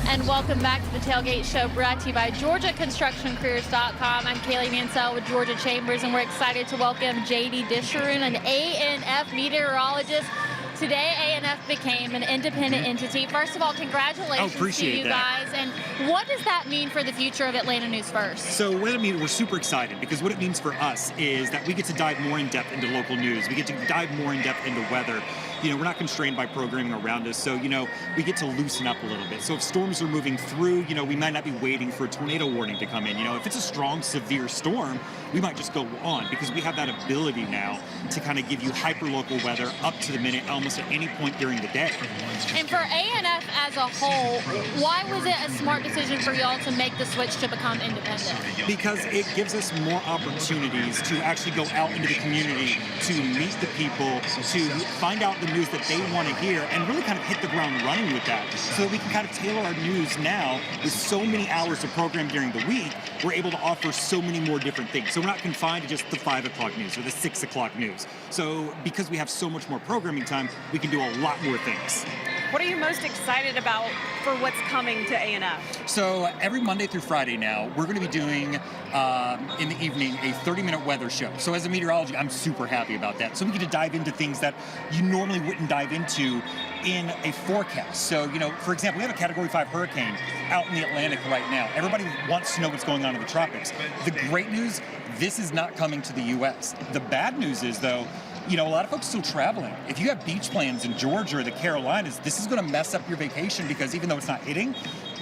And welcome back to the Tailgate Show, brought to you by GeorgiaConstructionCareers.com. I'm Kaylee Mansell with Georgia Chambers, and we're excited to welcome J.D. Disharoon, an ANF meteorologist. Today, ANF became an independent entity. First of all, congratulations to you guys. And what does that mean for the future of Atlanta News First? So what it means, we're super excited because what it means for us is that we get to dive more in depth into local news. We get to dive more in depth into weather. You know, we're not constrained by programming around us, so, you know, we get to loosen up a little bit. So if storms are moving through, you know, we might not be waiting for a tornado warning to come in. You know, if it's a strong, severe storm, we might just go on because we have that ability now to kind of give you hyper-local weather up to the minute almost at any point during the day. And for ANF as a whole, why was it a smart decision for y'all to make the switch to become independent? Because it gives us more opportunities to actually go out into the community, to meet the people, to find out the news that they want to hear, and really kind of hit the ground running with that, so that we can kind of tailor our news now. With so many hours of program during the week, we're able to offer so many more different things. So we're not confined to just the 5 o'clock news or the 6 o'clock news. So because we have so much more programming time, we can do a lot more things. What are you most excited about for what's coming to ANF? So every Monday through Friday now, we're going to be doing, in the evening, a 30-minute weather show. So as a meteorologist, I'm super happy about that. So we get to dive into things that you normally wouldn't dive into in a forecast. So, you know, for example, we have a Category 5 hurricane out in the Atlantic right now. Everybody wants to know what's going on in the tropics. The great news, this is not coming to the U.S. The bad news is, though, you know, a lot of folks still traveling. If you have beach plans in Georgia or the Carolinas, this is going to mess up your vacation because even though it's not hitting,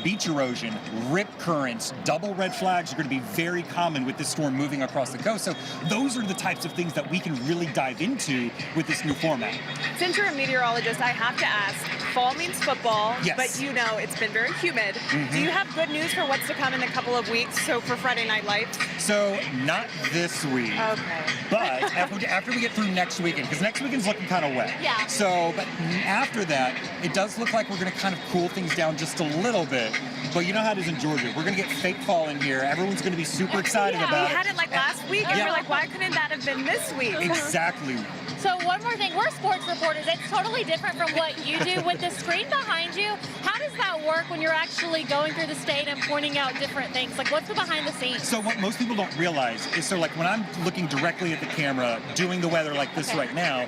beach erosion, rip currents, double red flags are going to be very common with this storm moving across the coast. So those are the types of things that we can really dive into with this new format. Since you're a meteorologist, I have to ask, fall means football, yes, but you know it's been very humid. Do you have good news for what's to come in a couple of weeks, so for Friday Night Lights? So not this week, okay, but after we get through next weekend, because next weekend's looking kind of wet. Yeah. So, but after that, it does look like we're going to kind of cool things down just a little bit. But you know how it is in Georgia. We're going to get fake fall in here. Everyone's going to be super excited about it. We had it like last week, and we're like, why couldn't that have been this week? Exactly. So one more thing, we're sports reporters. It's totally different from what you do. With the screen behind you, how does that work when you're actually going through the state and pointing out different things? Like, what's the behind the scenes? So what most people don't realize is, so like when I'm looking directly at the camera, doing the weather like this right now,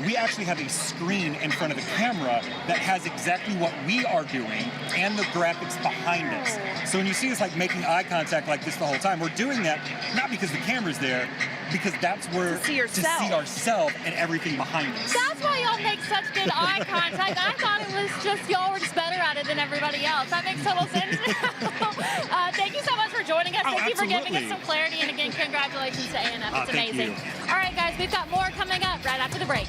we actually have a screen in front of the camera that has exactly what we are doing and the graphics behind us. So when you see us like making eye contact like this the whole time, we're doing that not because the camera's there, because that's where to see ourselves and everything behind us. That's why y'all make such good eye contact. I thought it was just y'all were just better at it than everybody else. That makes total sense. Thank you so much for joining us. Thank you for giving us some clarity. And again, congratulations to ANF. It's amazing. Thank you. All right, guys, we've got more coming up right after the break.